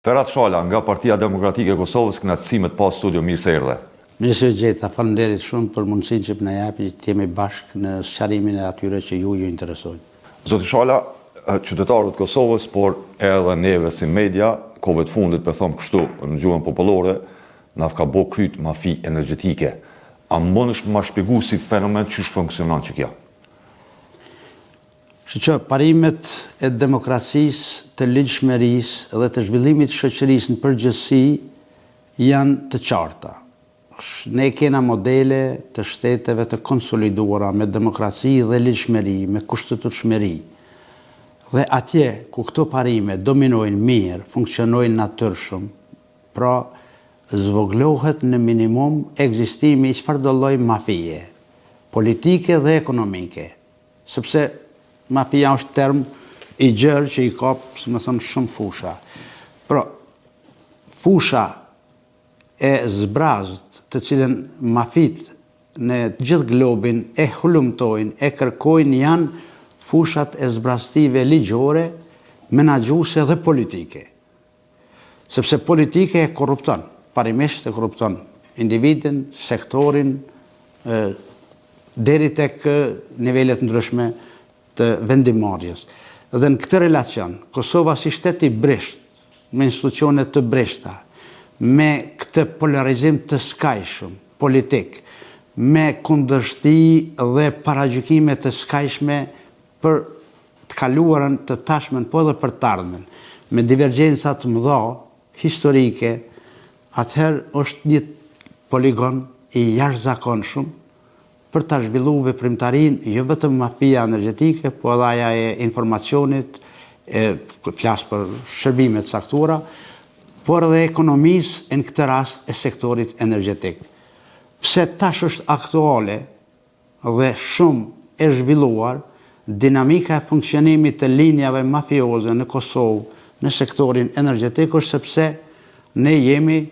Ferhat Shala nga Partia Demokratike e Kosovës, kënaqësimet pas studio, mirë se erdhe. Mirë se gjeta, faleminderit shumë për mundësinë që na japi që të jemi bashkë në sqarimin e atyre që ju interesojnë. Zoti Shala, qytetarët e Kosovës, por edhe neve si media, kohëve të fundit, për them kështu, në gjuhën popullore, na ka bë kryt mafi energjetike. A mundesh më shpjegu si fenomen çish funksionon që kjo? Që parimet e demokracisë, të ligjshmërisë dhe të zhvillimit të shoqërisë në përgjithësi janë të qarta. Ne kena modele të shteteve të konsoliduara me demokraci dhe ligjshmëri, me kushtetutshmëri. Dhe atje ku këto parime dominojnë mirë, funksionojnë natyrshëm, pra zvoglohet në minimum ekzistimi i çfarëdo lloji mafie, politike dhe ekonomike, sepse mafia është term i gjerë që i kap, si më thënë, shumë fusha. Pra, fusha e zbrazët të cilën mafit në gjithë globin e hulumtojnë, e kërkojnë janë fushat e zbraztive ligjore, menaxhuese dhe politike. Sepse politike e korrupton, parimisht e korrupton individin, sektorin, deri tek nivelet ndryshme të vendimarrjes. Dhe në këtë relacion, Kosova si shtet i brisht, me institucione të brishta, me këtë polarizim të skajshëm politik, me kundërshti dhe paragjykime të skajshme për të kaluarën, të tashmen, po edhe për të ardhmen, me divergjenca të mëdha historike, atëherë është një poligon i jashtëzakonshëm për ta zhvilluar veprimtarinë jo vetëm mafia energjetike, po edhe aja e informacionit, flas për shërbime të caktuara, por edhe ekonomisë në këtë rast e sektorit energjetik. Pse tash është aktuale dhe shumë e zhvilluar dinamika e funksionimit të linjave mafioze në Kosovë në sektorin energjetik është sepse ne jemi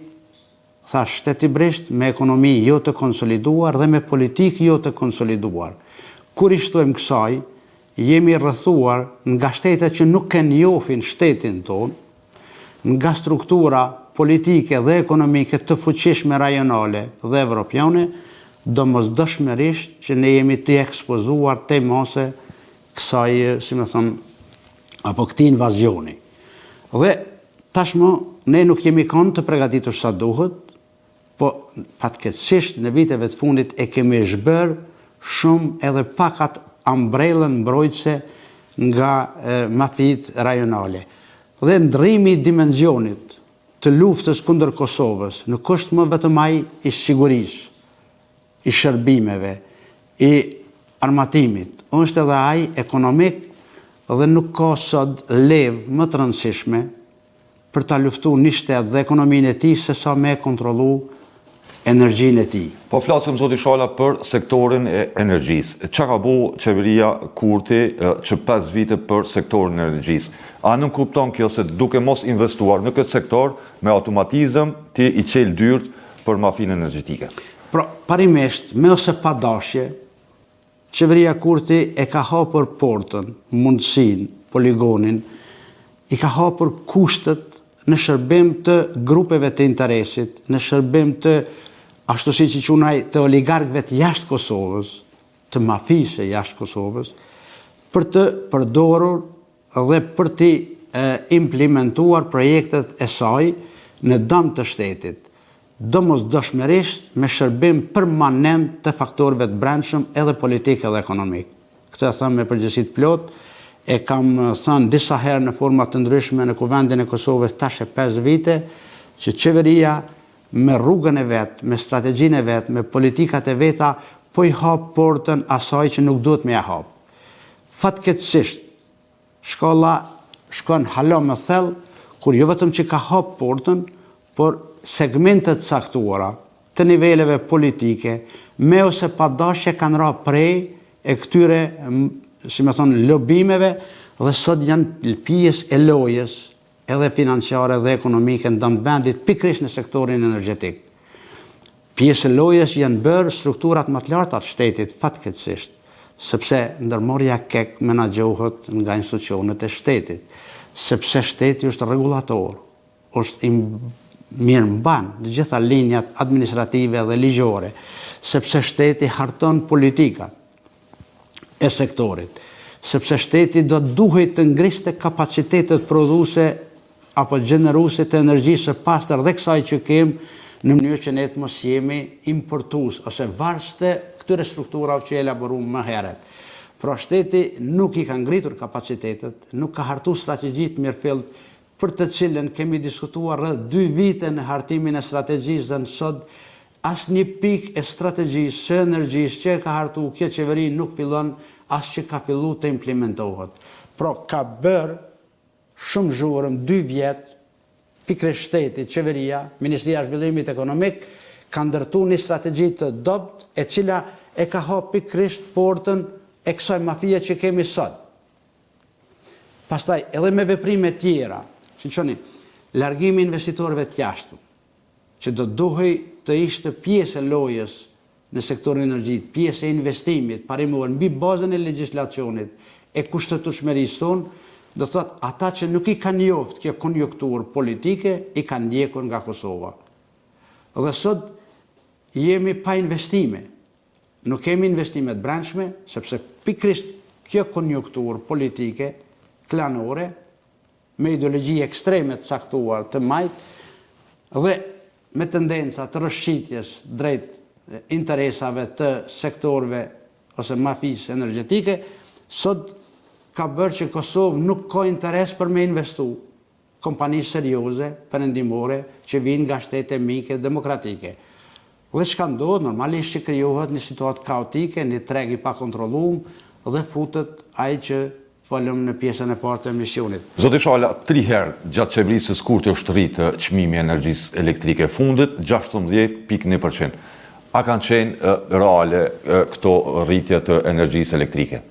shteti brisht me ekonomi jo të konsoliduar dhe me politik jo të konsoliduar. Kur i shtojmë kësaj, jemi rrethuar nga shtete që nuk e njohin shtetin tonë, nga struktura politike dhe ekonomike të fuqishme rajonale dhe evropiane, domosdoshmërisht që ne jemi të ekspozuar te mose kësaj, si më thon, apo këtij invazioni. Dhe tashmë ne nuk jemi kënd të përgatitur sa duhet, po fatkeqësisht në viteve të fundit e kemi zhbër shumë edhe pakat ambrellën mbrojtëse nga mafit rajonale. Dhe ndrrimi i dimensionit të luftës kundër Kosovës nuk është më vetëm ai i sigurisë, i shërbimeve, i armatimit, është edhe ai ekonomik dhe nuk ka sot levë më të rëndësishme për ta luftuar një shtet dhe ekonominë e tij se sa me kontrollu energjinë e tij. Po flasim, zoti Shala, për sektorin e energjisë. Çka ka bëu qeveria Kurti që 5 vite për sektorin e energjisë? A nuk kupton kjo se duke mos investuar në këtë sektor, me automatizëm ti i çel dyrt për mafinë energjetike? Pra, parimisht, me ose pa dashje, qeveria Kurti e ka hapur portën, mundësinë, poligonin, i ka hapur kushtet në shërbim të grupeve të interesit, në shërbim të, ashtu si që quaj, të oligarkëve të jashtë Kosovës, të mafisë jashtë Kosovës, për të përdorur dhe për të implementuar projektet e saj në dëm të shtetit, domosdoshmërisht me shërbim permanent të faktorëve të brendshëm edhe politik edhe ekonomik. Këtë e them me përgjegjësi të plot, e kam thënë disa herë në forma të ndryshme në Kuvendin e Kosovës tash e 5 vite, që qeveria me rrugën e vet, me strategjinë e vet, me politikat e veta, po i hap portën asaj që nuk duhet me ja hap. Fatkeqësisht, shkolla shkon hala më thellë, kur jo vetëm që ka hap portën, por segmentet caktuara të niveleve politike, me ose pa dashje kanë ra prej e këtyre, si me thonë, lobimeve, dhe sot janë pjesë e lojës edhe financiare dhe ekonomike në dëm vendit pikërisht në sektorin energjetik. Pjesë e lojës janë bërë strukturat më të larta të shtetit fatkeqësisht, sepse ndërmarrja kek menaxhohet nga institucionet e shtetit, sepse shteti është rregullator, është i mirë mban të gjitha linjat administrative dhe ligjore, sepse shteti harton politikat e sektorit, sepse shteti do duhet të ngriste kapacitetet produse apo gjeneruese të energjisë së pastër dhe kësaj që kemë në mënyrë që ne të mos jemi importues ose varës të këtyre strukturave që elaboruam më herët. Pra shteti nuk i ka ngritur kapacitetet, nuk ka hartu strategji të mirëfillt për të cilën kemi diskutuar rreth 2 vite në hartimin e strategjisë dhe sot asnjë pikë e strategjisë së energjisë që ka hartu kjo qeveri nuk fillon as që ka fillu të implementohet. Pra ka bërë shumë zhurmë 2 vjet, pikërisht shteti, qeveria, Ministria e Zhvillimit Ekonomik, ka ndërtu një strategji të dobët e cila e ka hapur pikërisht portën e kësaj mafie që kemi sot. Pastaj edhe me veprime tjera, shqoni, largimi investitorëve të jashtëm, që do duhej të ishte pjesë e lojës në sektorin energjit, pjesë e investimit, parimor mbi bazën e legjislacionit e kushtetueshmërisë tonë, do thot ata që nuk i kanë njoftë kjo konjunkturë politike, i kanë ndjekur nga Kosova. Dhe sot jemi pa investime. Nuk kemi investimet brendshme, sepse pikërisht kjo konjunkturë politike, klanore, me ideologji ekstreme të caktuar të majt, dhe me tendenca të rrëshqitjes drejt interesave të sektorëve ose mafisë energjetike, sot ka bërë që Kosovë nuk ka interes për me investu kompani serioze, perëndimore, që vinë nga shtete mike demokratike. Dhe çka ndodh, normalisht që krijohet një situatë kaotike, një treg i pakontrolluar dhe futet ai që folëm në pjesën e parë të emisionit. Zoti Shala, 3 herë gjatë qeverisë së Kurthi është rritë çmimi i energjisë elektrike, fundit 16.1%. A kanë qenë reale këto rritje të energjisë elektrike?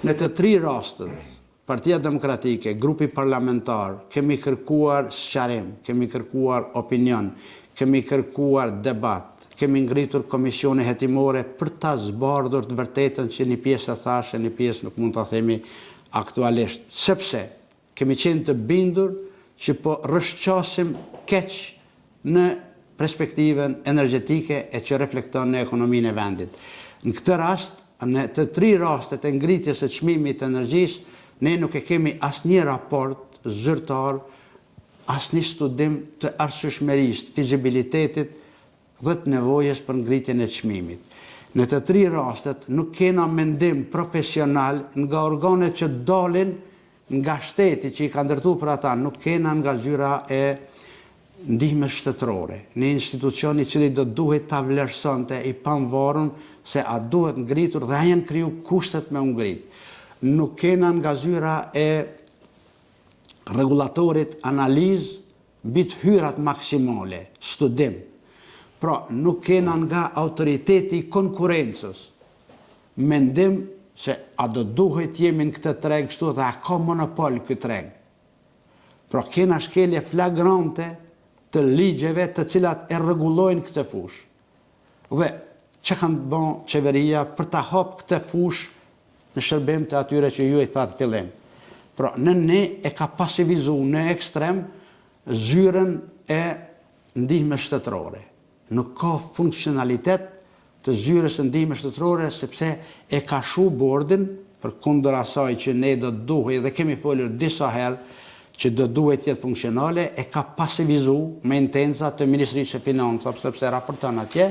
Në të 3 rastet, Partia Demokratike, grupi parlamentar, kemi kërkuar sqarim, kemi kërkuar opinion, kemi kërkuar debat, kemi ngritur komisione hetimore për ta zbardhur të vërtetën që një pjesë e thashë, një pjesë nuk mund ta themi aktualisht, sepse kemi qenë të bindur që po rrëshqasim keq në perspektivën energjetike e që reflekton në ekonominë e vendit. Në këtë rast, në të 3 rastet e ngritjes së çmimit të energjisë, ne nuk e kemi asnjë raport zyrtar, asnjë studim të arsyeshmërisë, fizibilitetit dhe të nevojës për ngritjen e çmimit. Në të 3 rastet nuk kena mendim profesional nga organet që dalin nga shteti që i ka ndërtuar për ata, nuk kena nga zyra e ndihmës shtetërore, një institucion i cili do duhet ta vlerësonte i pavarur se a duhet ngritur dhe a janë kriju kushtet me u ngrit. Nuk kena nga zyra e regulatorit analizë mbi të hyrat maksimale, studim. Pra, nuk kena nga autoriteti i konkurrencës mendim se a do duhet jemi në këtë treg kështu dhe a ka monopol këtë treg. Pra, kena shkelje flagrante të ligjeve të cilat e rregullojnë këtë fushë. Dhe që kanë bën qeveria për ta hapur këtë fushë në shërbim të atyre që ju i thatë fillim. Pra, në ne e ka pasivizuar në ekstrem zyrën e ndihmës shtetërore. Nuk ka funksionalitet të zyrës së ndihmës shtetërore sepse e ka shu bordin përkundër asaj që ne do duhet dhe kemi folur disa herë që do duhet jetë funksionale, e ka pasivizuar me intenca të Ministrisë së Financave sepse raporton atje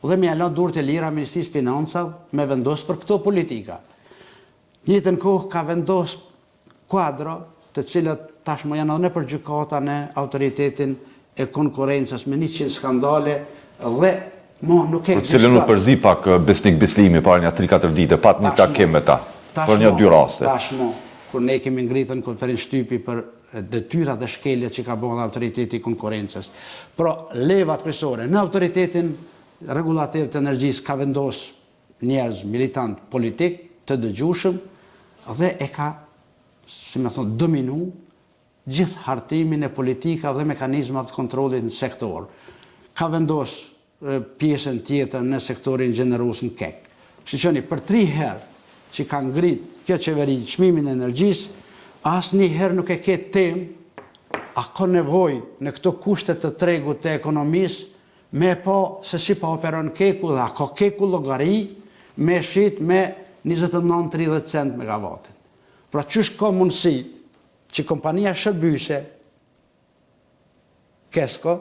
dhe me ala durët e lira Ministrisë Financave me vendos për këto politika. Njëtën kohë ka vendos kuadro të cilët tashmë janë edhe për gjykata në autoritetin e konkurrencës me 100 skandale dhe nuk e për cilën u përzi pak Besnik Bislimi para një 3-4 dite, pat një takim me ta, për një 2 raste. Tashmë, kur ne kemi ngritën në konferencë shtypi për detyrat dhe shkeljet që ka bërë autoriteti i konkurrencës. Pra, levat kryesore në autoritetin regulativ të energjisë ka vendos njerëz militant politik të dëgjueshëm dhe e ka, si më thonë, dominu gjithë hartimin e politika dhe mekanizmat të kontrollit në sektor. Ka vendos pjesën tjetër në sektorin gjenerues në kek. Shqiqoni, për 3 herë që ka ngrit kjo qeveri çmimin e energjisë, asnjëherë nuk e ke temë a ka nevoj në këto kushtet të tregut të ekonomisë me po se si pa operon keku dhe a ka keku llogari me shit me 29-30 cent megavatin. Pra qysh ka mundësi që kompania shërbyse Kesko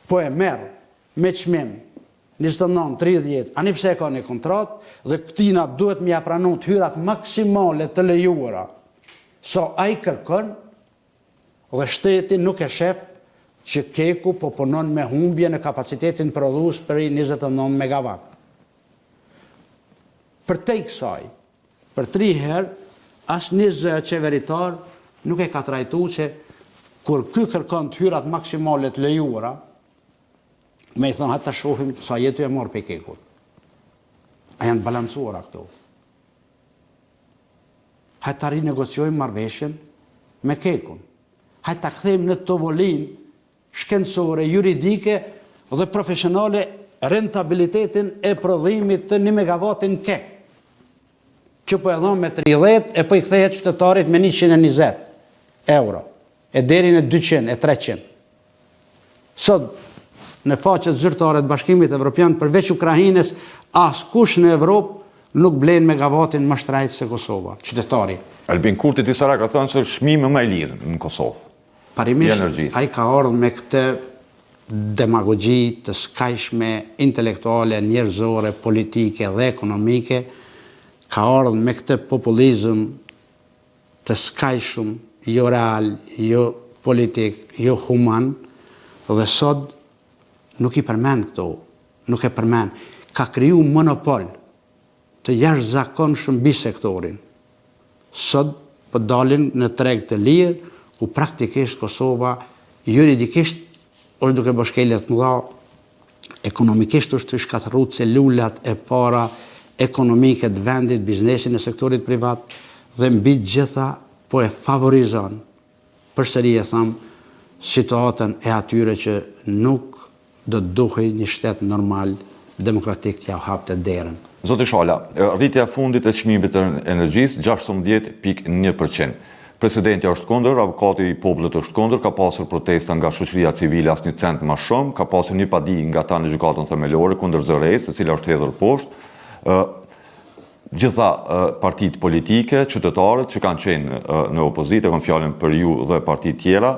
po e merë me çmim 29-30, ani pse e ka një kontrat dhe këtina duhet me ja pranu të hyrat maksimale të lejuara sa ai kërkon dhe shteti nuk e shef që keku po punon me humbje në kapacitetin prodhues për 29 megawatt. Për te i kësaj, për 3 herë, asnjë zë qeveritar nuk e ka trajtuar që kur ky kërkon të hyrat maksimale të lejuara, me i thonë hajtë të shohim sa jetu e morë pe kekut. A janë balancuara këto. Hajtë të rinegociojmë marrëveshjen me kekun. Hajtë të kthejmë në tovolin shkencore, juridike dhe profesionale rentabilitetin e prodhimit të 1 megavatin kek. Që po e dhonë me 30 e po i kthehet qytetarit me 120 euro. E deri në 200 e 300. Sot, në faqet zyrtare të Bashkimit Evropian, përveç Ukrainës, askush në Evropë nuk blen megavatin më shtrejt se Kosova, qytetari. Albin Kurti disa ra ka thënë se është çmimi më i lirë në Kosovë. Parimisht, ai ka ardhur me këtë demagogji të skajshme, intelektuale, njerëzore, politike dhe ekonomike, ka ardhur me këtë populizëm të skajshëm, jo real, jo politik, jo human, dhe sot nuk i përmend këto, nuk e përmend. Ka kriju monopol të jashtëzakonshëm mbi sektorin. Sot po dalin në treg të lirë, ku praktikisht Kosova juridikisht është duke bërë shkelje të mëdha, ekonomikisht është të shkatërruar celulat e para ekonomike të vendit, biznesin e sektorit privat, dhe mbi gjitha po e favorizon, përsëri e tham, situatën e atyre që nuk do të duhej një shtet normal, demokratik t'ja hapte derën. Zoti Shala, rritja e fundit e çmimit të energjisë 16.1%. Presidenti është kundër, avokati i popullit është kundër, ka pasur protesta nga shoqëria civile asnjë cent më shumë, ka pasur një padi nga ta në gjykatën themelore kundër zëres, e cila është hedhur poshtë. Gjitha partitë politike, qytetarët që kanë qenë në opozitë, kanë fjalën për ju dhe partitë tjera,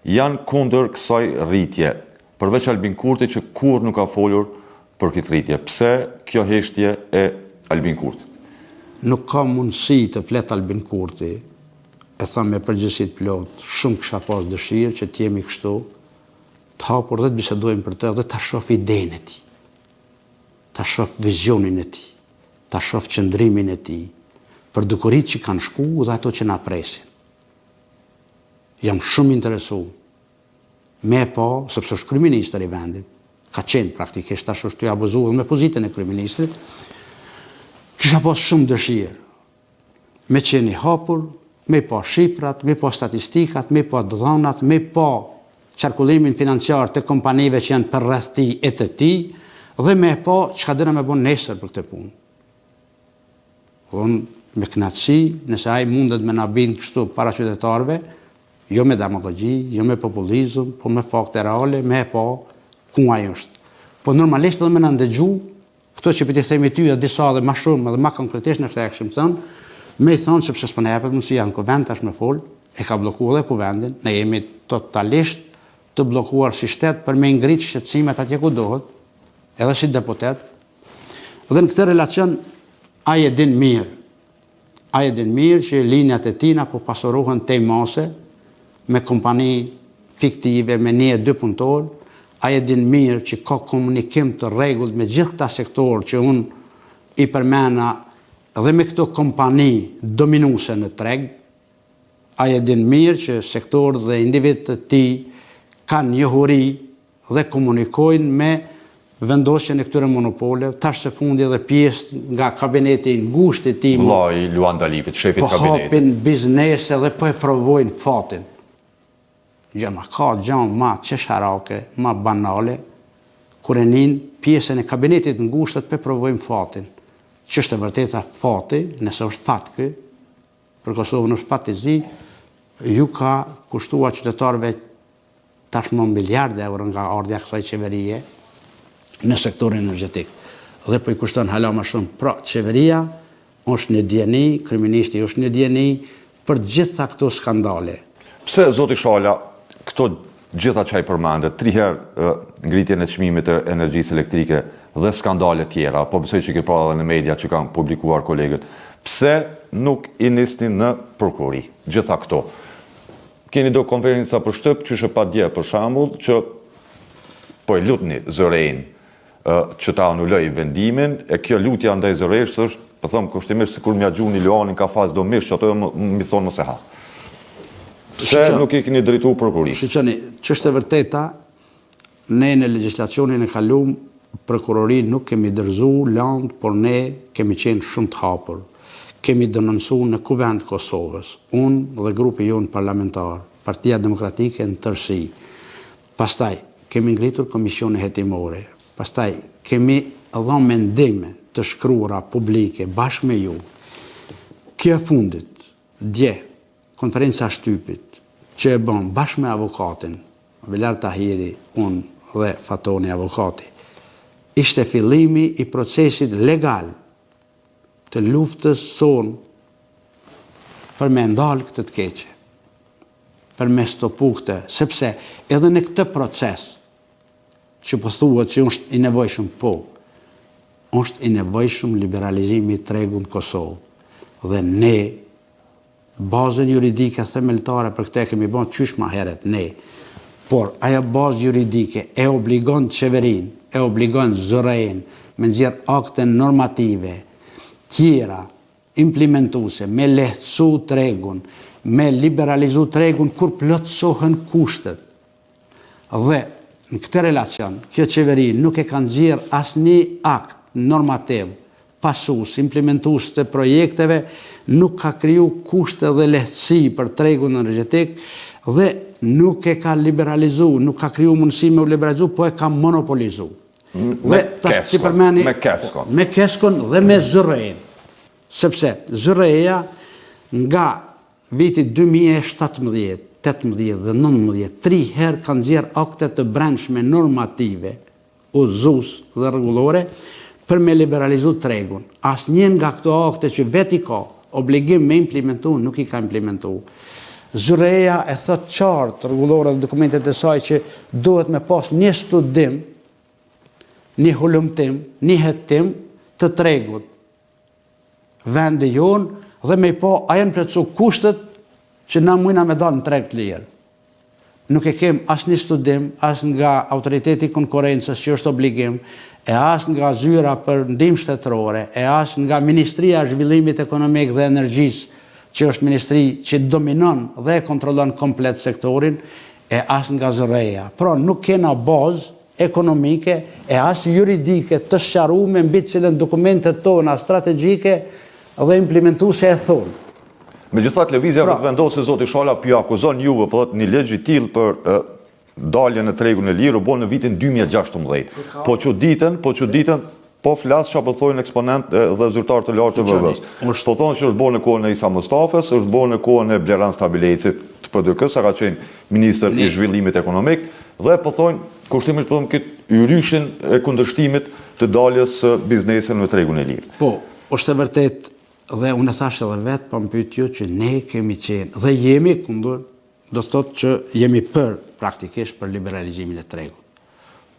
janë kundër kësaj rritje, përveç Albin Kurti që kur nuk ka folur për këtë rritje. Pse kjo heshtje e Albin Kurti? Nuk ka mundësi të flet Albin Kurti, e tham me përgjithësi të plot, shumë kisha pas dëshirë që t'jemi kështu, të hapur dhe të bisedojmë për të dhe ta shoh idenë e tij, ta shoh vizionin e tij, ta shoh qëndrimin e tij, për dukuritë që kanë shku dhe ato që na presin. Jam shumë interesuar me po, sepse është kryeministër i vendit, ka qenë praktikisht tash është të abuzuar me pozitën e kryeministrit, kisha pas shumë dëshirë me qenë i hapur, me po shifrat, me po statistikat, me po dhënat, me po qarkullimin financiar të kompanive që janë përreth tij e të tij, dhe me po çka dëna me bën nesër për këtë punë. Unë me kënaqësi, nëse ai mundet me na bind kështu para qytetarëve, jo me demagogji, jo me populizëm, po me fakte reale, me po ku ai është. Po normalisht edhe me na ndëgju, këto që piti themi ty dhe disa dhe ma shumë dhe ma konkretisht në këtë e këshim thënë, me i thonë sepse s'po na jepet mundësia në kuvend tash me fol, e ka bllokuar dhe kuvendin, ne jemi totalisht të bllokuar si shtet për me ngrit shqetësimet atje ku dohet, edhe si deputet. Dhe në këtë relacion ai e din mirë që linjat e tina po pasurohen tej mase me kompani fiktive, me 1-2 punëtor, ai e din mirë që ka komunikim të rregullt me gjithë këta sektor që unë i përmena dhe me këto kompani dominuese në treg, ai e din mirë që sektor dhe individ të tij kanë njohuri dhe komunikojnë me vendosjen e këtyre monopole, tash së fundi edhe pjesë nga kabineti i ngushtë i tij. Vllai Luan Dalipit, shefi i kabinetit. Po hapin biznese dhe po e provojnë fatin. Ka gjë ma qesharake, ma banale, kur e nin pjesën e kabinetit ngushtë të provojnë fatin. Që është e vërteta fati, nëse është fat ky, për Kosovën është fat i zi, ju ka kushtua qytetarëve tashmë miliardë euro nga ardhja kësaj qeverie në sektorin energjetik. Dhe po i kushton hala më shumë. Pra, qeveria është një dieni, kryeministi është një dieni për gjitha këto skandale. Pse, zoti Shala, këto gjitha që i përmendet, 3 herë ngritjen e çmimit të energjisë elektrike dhe skandale tjera, po besoj që ke parë edhe në media që kanë publikuar kolegët, pse nuk i nisni në prokurori gjitha këto? Keni do konferenca për shtyp që shë pa dje për shembull që po e lutni zërejnë që ta anulloj vendimin, e kjo lutja ndaj zërejsh është, po them kushtimisht sikur m'ia gjuni Luanin ka faz domisht, që ato mi thonë mos e ha. Pse nuk i keni drejtuar prokurorisë? Shiqoni, ç'është e vërteta, ne në legjislacionin e kaluam prokurori nuk kemi dërzu land, por ne kemi qenë shumë të hapur. Kemi denoncu në Kuvend Kosovës, unë dhe grupi jonë parlamentar, Partia Demokratike në tërësi. Pastaj, kemi ngritur komisione hetimore. Pastaj, kemi dhënë mendime të shkruara publike bashkë me ju. Kjo fundit, dje, konferenca shtypit, që e bën bashkë me avokatin, Velar Tahiri, unë dhe Fatoni avokati, ishte fillimi i procesit legal të luftës sonë për me ndalë këtë të keqe, për me stopu këtë, sepse edhe në këtë proces, që po thuhet që është i nevojshëm, po, është i nevojshëm liberalizimi i tregut në Kosovë. Dhe ne, bazën juridike themeltare për këtë e kemi bën qysh ma heret, ne, por aja bazë juridike e obligon qeverin, e obligon zërejn, me nxjerr akte normative, tjera, implementuese, me lehtësu tregun, me liberalizu tregun kur plotësohen kushtet. Dhe në këtë relacion, kjo qeveri nuk e kanë nxjerr asnjë akt normativ, pasus, implementues të projekteve, nuk ka kriju kushte dhe lehtësi për tregun energjetik dhe nuk e ka liberalizu, nuk ka kriju mundësi me u liberalizu, po e ka monopolizu. Me keskon. Me keskon dhe me zërejn. Sepse zëreja nga viti 2017, 18 dhe 19, 3 herë kanë nxjerr akte të brendshme normative, uzus dhe rregullore, për me liberalizu tregun. Asnjë nga këto akte që veti ka obligim me implementu, nuk i ka implementu. Zëreja e thot qartë rregullore dhe dokumentet e saj që duhet me pas një studim, një hulumtim, një hetim të tregut. Vendi jonë dhe me po a janë plotësu kushtet që na mujna me dalë në treg të lirë. Nuk e kem as një studim, as nga autoriteti konkurencës që është obligim, e as nga zyra për ndihmë shtetërore, e as nga Ministria e Zhvillimit Ekonomik dhe Energjisë, që është ministri që dominon dhe kontrollon komplet sektorin, e as nga zëreja. Pra nuk kena bazë ekonomike e as juridike të sqaruar mbi të cilën dokumentet tona strategjike dhe implementuese e thonë. Megjithatë, lëvizja vetëvendosë zoti Shala ju akuzon juve për një ligj i tillë për daljen e tregun e lirë u bën në vitin 2016. Po çuditën, po flas çfarë po thonë eksponent dhe zyrtar të lartë të VV-s. Po thonë që është bërë në kohën e Isa Mustafës, është bërë në kohën e Bleran Stabiliecit të PDK, sa ka qenë ministër i zhvillimit ekonomik, dhe po thonë kushtimisht po thonë këtë yryshin e kundërshtimit të daljes së biznesit në tregun e lirë. Po, është e vërtet dhe unë e thash edhe vetë, po më pyet ju që ne kemi qenë dhe jemi kundër, do të thotë që jemi praktikisht për liberalizimin e tregut.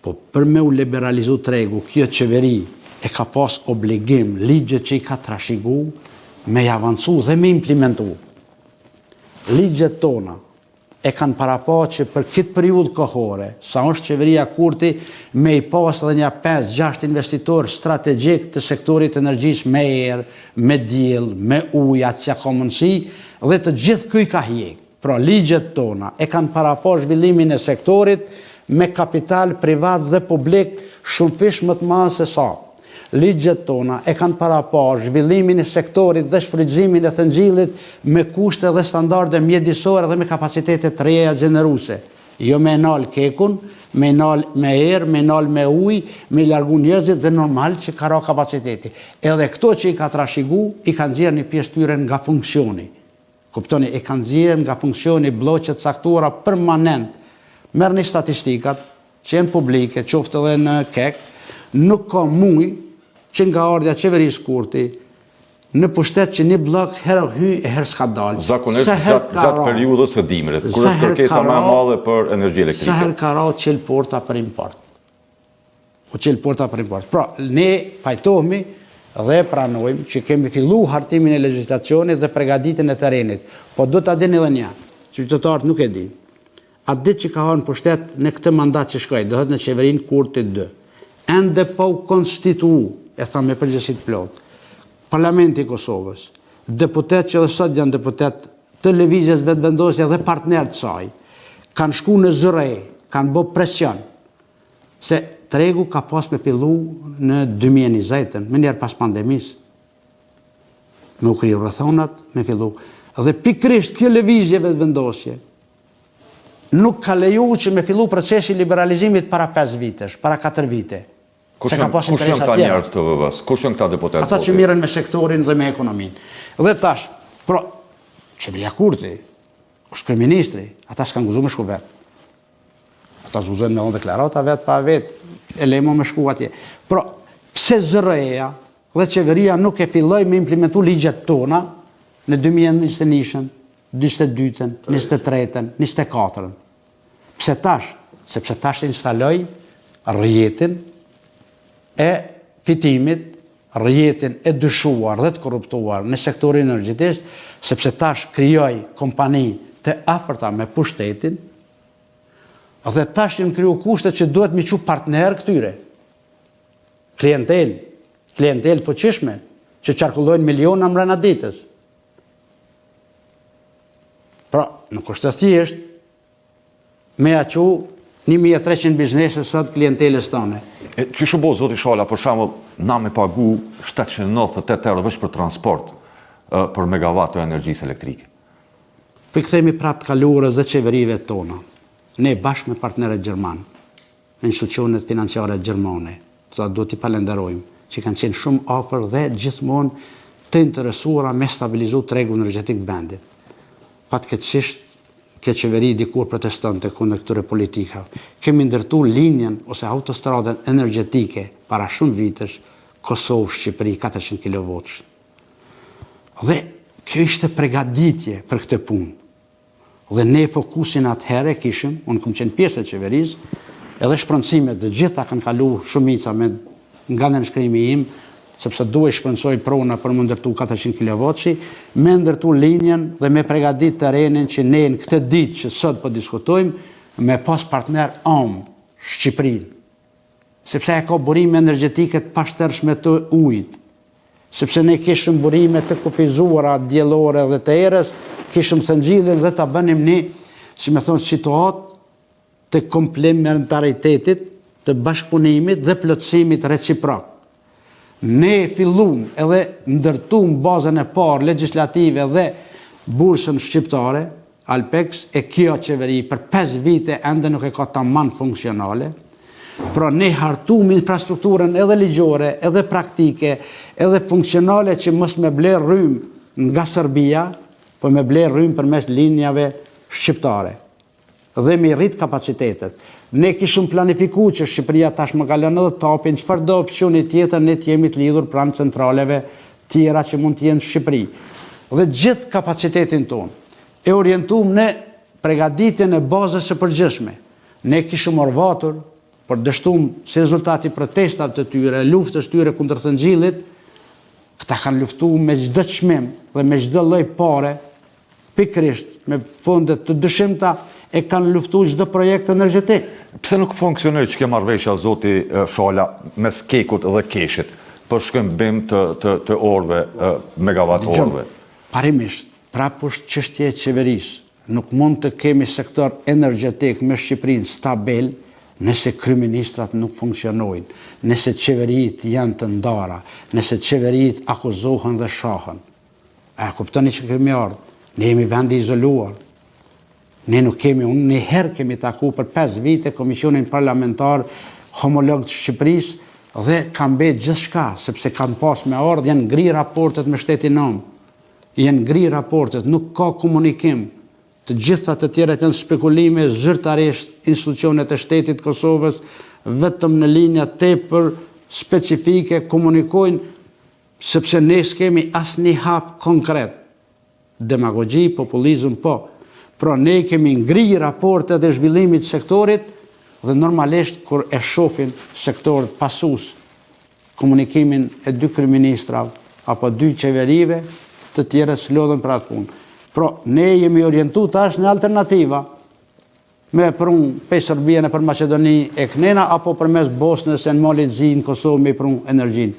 Po për me u liberalizu tregu, kjo qeveri e ka pas obligim ligjet që i ka trashëgu me i avancu dhe me implementu. Ligjet tona e kanë parapa që për këtë periudhë kohore, sa është qeveria Kurti, me i pas edhe një 5-6 investitor strategjik të sektorit energjisë me erë, me diell, me ujë, atë që ka mundësi, dhe të gjithë ky ka hjek. Pra ligjet tona e kanë parapa zhvillimin e sektorit me kapital privat dhe publik shumë fish më të madh se sa. Ligjet tona e kanë parapa zhvillimin e sektorit dhe shfrytëzimin e thëngjillit me kushte dhe standarde mjedisore dhe me kapacitete të reja gjeneruese. Jo me nal kekun, me nal me erë, me nal me ujë, me largu njerëzit dhe normal që ka ra kapaciteti. Edhe këto që i ka trashëgu, i kanë nxjerrë një pjesë tyre nga funksioni. Kuptoni, e kanë zirë nga funksioni bloqet caktuara permanent. Merrni statistikat që janë publike, qoftë edhe në KEK, nuk ka muj që nga ardha e qeverisë Kurti në pushtet që një blok herë hy e herë s'ka dalë. Zakonisht gjatë periudhës së dimrit, kur është kërkesa më e madhe për energji elektrike. Sa herë ka ra qel porta për import. Pra, ne pajtohemi dhe pranojmë që kemi fillu hartimin e legjislacionit dhe përgatitjen e terrenit. Po do ta dini edhe një, qytetarët nuk e din. Atë ditë që ka hënë pushtet në këtë mandat që shkoj, do thotë në qeverinë Kurti 2, ende pa u konstituu, e thamë me përgjegjësi plot, Parlamenti i Kosovës, deputet që dhe sot janë deputet të lëvizjes vetëvendosje dhe partnerë të saj, kanë shku në zërej, kanë bë presion, se tregu ka pas me fillu në 2020, me njerë pas pandemis, me u kry rrethonat, me fillu. Dhe pikrisht kjo lëvizje vetëvendosje nuk ka leju që me fillu procesi liberalizimit para 5 vitesh, para 4 vite. Kush janë këta njerëz të VV-s? Kush janë këta deputetë? Ata që mirën me sektorin dhe me ekonominë. Dhe tash, pro, qeveria Kurti, është kryeministri, ata s'kan guxuar me shku vetë. Ata zguzojnë me deklarata vetë pa vetë, e lejmo me shku atje. Pro, pse zërëja dhe qeveria nuk e filloj me implementu ligjet tona në 2021, 22, 23, 24. Pse tash? Sepse tash instaloj rrjetin e fitimit, rrjetin e dyshuar dhe të korruptuar në sektorin energjetik, sepse tash krijoj kompani të afërta me pushtetin, dhe tash janë kriju kushtet që duhet mi qu partner këtyre. Klientel fuqishme, që qarkullojnë miliona mbrana ditës. Pra, nuk është të thjesht me aqu 1300 biznese sot klienteles tone. Që shubo, zoti Shala, për shembull, na me pagu 798 euro veç për transport për megawatt të energjisë elektrike. Për këthemi prapë të kaluarës dhe qeverive tona, ne bashkë me partnerët gjermanë, me institucionet financiare gjermane, sa do t'i falenderojmë, që kanë qenë shumë afër dhe gjithmonë të interesuara me stabilizu tregun energjetik të vendit. Fatkeqësisht, kjo qeveri dikur protestante kundër këtyre politikave. Kemi ndërtu linjen ose autostradën energjetike para shumë vitesh, Kosovë-Shqipëri 400 kV. Dhe kjo ishte pregaditje për këtë punë. Dhe ne fokusin atëhere kishim, unë kom qenë pjesë e qeverisë, edhe shpërndësimet dhe gjitha kanë kalu shumica nga në nshkrimi im, sepse duhe shpërndësoj prona për më ndërtu 400 kW, me ndërtu linjen dhe me pregadit terrenin që ne në këtë ditë që sot po diskutojmë, me pas partner Shqipërinë. Sepse e ka burime energjetike të pashtershme të ujit. Sepse ne kishëm burime të kufizuara diellore dhe të erës, kishëm të ngjillin dhe ta bënim një, si me thonë, situatë të komplementaritetit, të bashkëpunimit dhe plotësimit reciprok. Ne fillum edhe ndërtum bazën e parë legislative dhe bursën shqiptare, Alpex, e kjo qeveri për 5 vite ende nuk e ka tamam funksionale. Pra ne hartum infrastrukturën edhe ligjore, edhe praktike, edhe funksionale që mos me ble rrym nga Serbia, po me ble rrym përmes linjave shqiptare. Dhe me rrit kapacitetet. Ne kishëm planifiku që Shqipëria tash më kalon edhe tapin, çfarë do opsioni tjetër ne të jemi të lidhur pranë centraleve tjera që mund të jenë në Shqipëri. Dhe gjithë kapacitetin tonë e orientuam në përgatitjen e bazës së përgjithshme. Ne kishëm orvatur, por dështuam si rezultati protestat të tyre, luftës tyre kundër të ngjillit, këta kanë luftuar me çdo çmim dhe me çdo lloj pare, pikërisht me fondet të dyshimta, e kanë luftu çdo projekt energjetik. Pse nuk funksionoi që ke marrëveshja zoti Shala mes Kekut dhe Keshit për shkëmbim të orëve, megawatt orëve? Parimisht, prapë është çështje e qeverisë. Nuk mund të kemi sektor energjetik me Shqipërinë stabil nëse kryeministrat nuk funksionojnë, nëse qeveritë janë të ndara, nëse qeveritë akuzohen dhe shohen. A kuptoni që kemi ardhur? Ne jemi vendi izoluar. Ne nuk kemi, unë një herë kemi taku për 5 vite Komisionin Parlamentar Homolog të Shqipërisë dhe kam betë gjithçka, sepse kanë pas me ardhë, janë ngri raportet me shtetin nëmë. Janë ngri raportet, nuk ka komunikim. Të gjitha të tjera janë spekulime zyrtarisht institucionet e shtetit Kosovës vetëm në linja tepër specifike komunikojnë sepse ne s'kemi asnjë hap konkret. Demagogji, populizëm po. Pra ne kemi ngri raportet e zhvillimit sektorit dhe normalisht kur e shohin sektorët pasus komunikimin e dy kryeministrave apo dy qeverive, të tjerët s'lodhen për atë punë. Pra ne jemi orientu tash në alternativa me prun për Serbien e për Macedoni e Knena apo përmes Bosnës e në Malit Zi në Kosovë me prun energjin.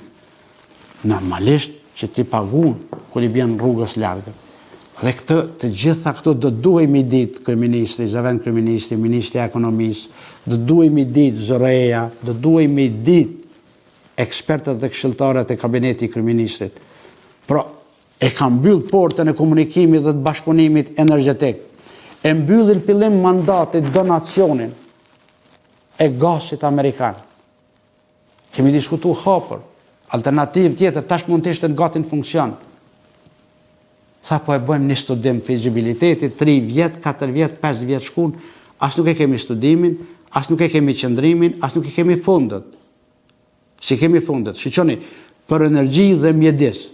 Normalisht që ti pagun kur i bjen rrugës largët. Dhe të gjitha këto do duhemi ditë kryeministri, zëvend kryeministri, ministri i ekonomisë, do duhemi ditë zëreja, do duhemi ditë ekspertët dhe këshilltarët e kabinetit kryeministrit. Pra, e ka mbyll portën e komunikimit dhe të bashkëpunimit energjetik. E mbyllin fillim mandatit donacionin e gasit amerikan. Kemi diskutu hapër, alternativë tjetër, tash mund të ishte gati në funksion. Tha po e bëjmë një studim fizibilitetit, 3 vjet, 4 vjet, 5 vjet shkun, as nuk e kemi studimin, as nuk e kemi qëndrimin, as nuk e kemi fundet. Si kemi fundet? Shiqoni, për energji dhe mjedis,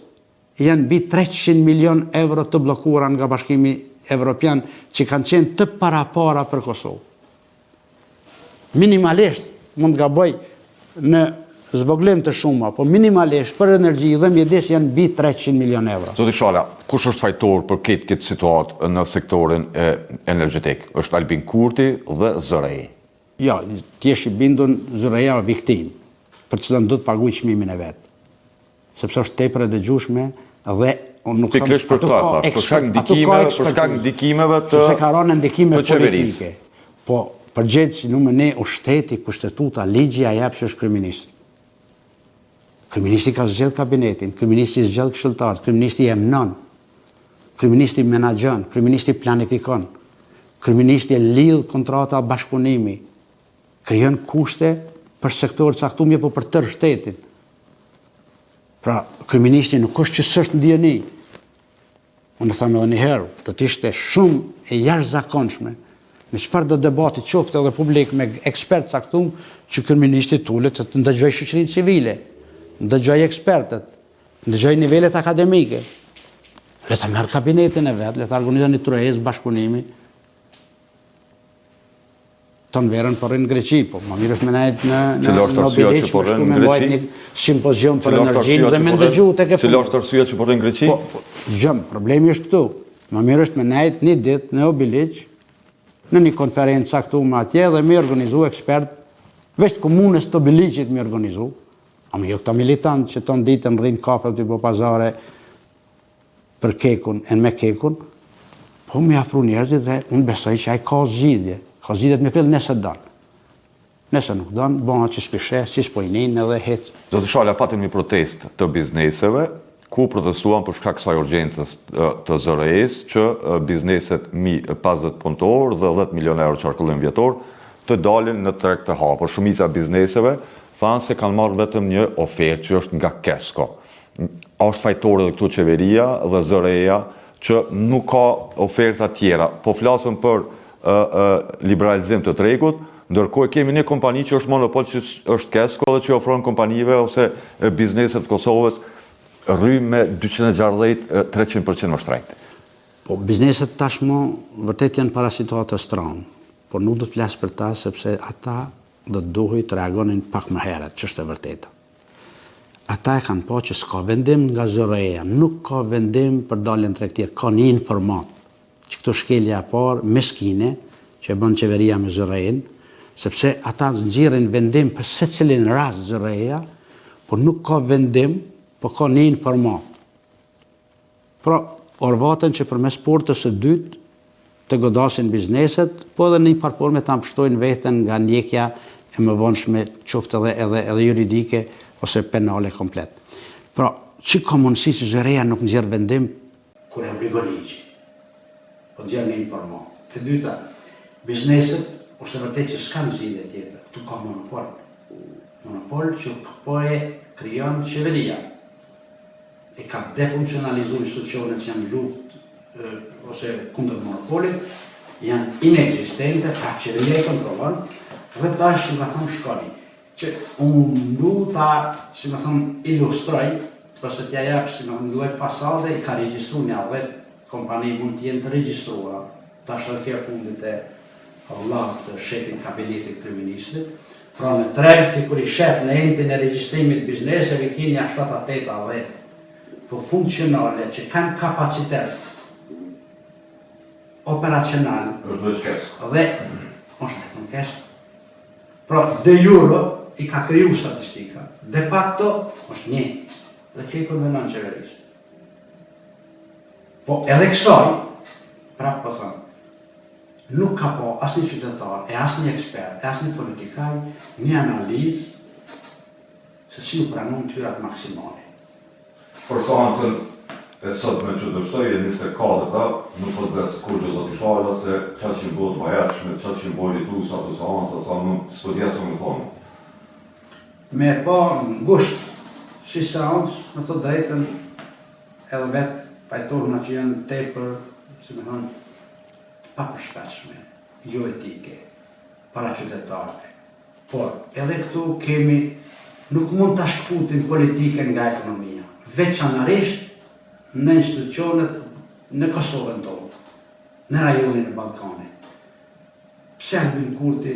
janë mbi 300 milion euro të bllokuara nga Bashkimi Evropian që kanë qenë të para për Kosovë. Minimalisht mund nga bëj në zvoglim të shumë, po minimalisht për energji dhe mjedis janë mbi 300 milion euro. Zoti Shala, kush është fajtor për këtë situatë në sektorin energjetik? Është Albin Kurti dhe Zërej? Jo, ti je i bindun Zëreja viktim, për cilën do të paguaj çmimin e vet. Sepse është tepër e dëgjueshme dhe unë nuk kam për këtë, për shkak ndikimeve të sepse ka rënë ndikime politike. politike. Po përgjithësi ne ushteti, kushtetuta, ligji ja jep që është kryeminist. Kryeministri ka zgjedh kabinetin, kryeministri zgjedh këshilltarët, kryeministri emnon, kryeministri menaxhon, kryeministri planifikon, kryeministri lidh kontrata bashkëpunimi, krijon kushte për sektor caktuar apo për tërë shtetin. Pra, kryeministri nuk është që s'është ndjeni. Unë them edhe një herë, do të ishte shumë e jashtëzakonshme në çfarë do debati qoftë edhe publik me ekspert caktuar që kryeministri tulet të ndëgjoj shoqërinë civile, ndëgjoj ekspertët, ndëgjoj nivelet akademike. Le ta merr kabinetin e vet, le ta organizojë një tryezë bashkëpunimi. Ton verën për në Greqi, po më mirë është me nejt në Obiliq, më shku me mbajt një simpozion për energjinë dhe me ndëgju të ke punë. Cila është arsyeja që përën në Greqi? Gjëmë, problemi është këtu. Më mirë është me nejt një ditë në Obiliq, në një konferencë caktuar atje dhe me organizu ekspert, veç komunës të Obiliqit me organizu, a me jo këta militantë që tonë ditën rrinë kafe të po pazare për kekun, e me kekun, po me afru njerëzit dhe unë besoj që ai ka zgjidhje. Ka zgjidhet me fill nëse donë. Nëse nuk donë, bëna që s'pishe, si s'pojnin edhe hec. Do të Shala, patëm një protest të bizneseve, ku protestuan për shkak kësaj urgjencës të zërejës, që bizneset mi 50 punëtor dhe 10 milion euro qarkullin vjetor të dalin në treg të hapur. Shumica bizneseve thanë se kanë marrë vetëm një ofertë që është nga Kesko. Është fajtore dhe këtu qeveria dhe zëreja që nuk ka oferta tjera. Po flasëm për liberalizim të tregut, ndërkohë kemi një kompani që është monopol që është Kesko dhe që ofron kompanive ose bizneset Kosovës rry me 260-300% më shtrejt. Po, bizneset tashmë vërtet janë para situatës stronë, por nuk do të flasë për ta sepse ata do të duhet të reagonin pak më herët, që është e vërteta. Ata e kanë po që s'ka vendim nga zëreja, nuk ka vendim për daljen tregtir, ka një informat që këto shkelja parë meskine, që e bën qeveria me zërejnë, sepse ata nxjerrin vendim për secilin rast zëreja, por nuk ka vendim, po ka një informat. Pra, orvatën që përmes portës së dytë të godasin bizneset, po edhe në një farforme të amshtojnë veten nga ndjekja e më vonshme qoftë edhe juridike ose penale komplet. Pra, që ka mundësi që zëreja nuk nxjerr vendim kur e obligon ligji? Po nxjerr një informat. Të dyta, bizneset, ose vërtet që s'kanë zgjidhje tjetër, tu ka monopol. Monopol që po e krijon qeveria. e ka defunksionalizu institucionet që janë luftë ose kundër monopolit, janë inexistente, ka qeveria i kontrollon, dhe tash që ka thonë shkoni, që unë du ta, si më thonë, ilustroj, përse t'ja jep, si më duhet fasade, i ka regjistru një vetë, kompani mund t'jenë të regjistrua, tash edhe kjo fundit e Allah të shefin kabinetit kryeministit, pra në treg të kur i shef në entin e regjistrimit bizneseve, kinja 7-8 vetë, po funksionale që kanë kapacitet operacional dhe është vetëm kesë. Pra, de jure i ka kriju statistika, de facto është një, dhe që i konvenon qeverisë. Po edhe kësaj, prapë po thëmë, nuk ka po asë një qytetar, e asë një ekspert, e asë një politikaj, një analizë se si u pranon tyrat maksimale. Për seancën e sotme që dështoj e 24-ta, nuk po të vesë kur që do t'i shala se qatë që bëhet bajatshme, qatë që bëhet i tu sa të seanca, sa nuk s'pëdja se më thonë. Me pa në ngusht si seancë, me thot drejten edhe vetë pajtorna që janë tepër, si me thonë, pa përshpeshme, jo etike, para qytetarëve. Por, edhe këtu kemi, nuk mund të shkputin politike nga ekonomia, veçanërisht në institucionet në Kosovën tonë, në rajonin e Ballkanit. Pse Albin Kurti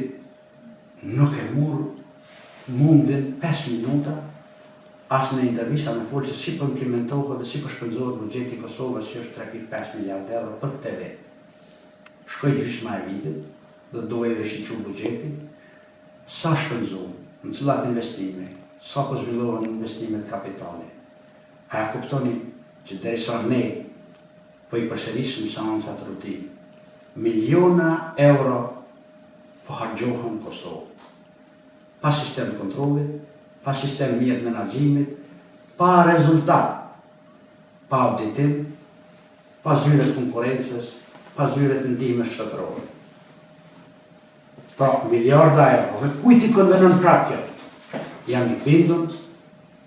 nuk e mundin 5 minuta as në intervista me folë se si po implementohet dhe si po shpenzohet buxheti i Kosovës që është 3.5 miliard euro për këtë vit. Shkoj gjysma e vitit dhe do e shiqur buxhetin, sa shpenzohen, në cilat investime, sa po zhvillohen investimet kapitale. A e kuptoni që derisa ne po i përsërisim seancat rutinë, miliona euro po hargjohen në Kosovë. Pa sistem kontrollit, pa sistem mirë menaxhimit, pa rezultat, pa auditim, pa zyre të konkurrencës, pa zyre të ndihmës shtetërore. Pra, miliarda euro, dhe kujt i konvenon prapë kjo? Jam i bindur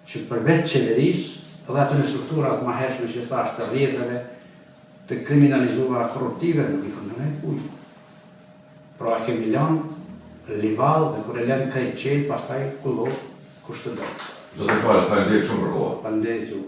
që përveç qeverisë dhe atë në strukturat ma hershme që thash të rrjetëve, të kriminalizuara korruptive, nuk i konvenon kujt. Pra, e kemi lanë livall dhe kur e lënë krejt qelë, pastaj kullo kusht të do. Do të falë, faleminderit shumë për kohë. Faleminderit ju.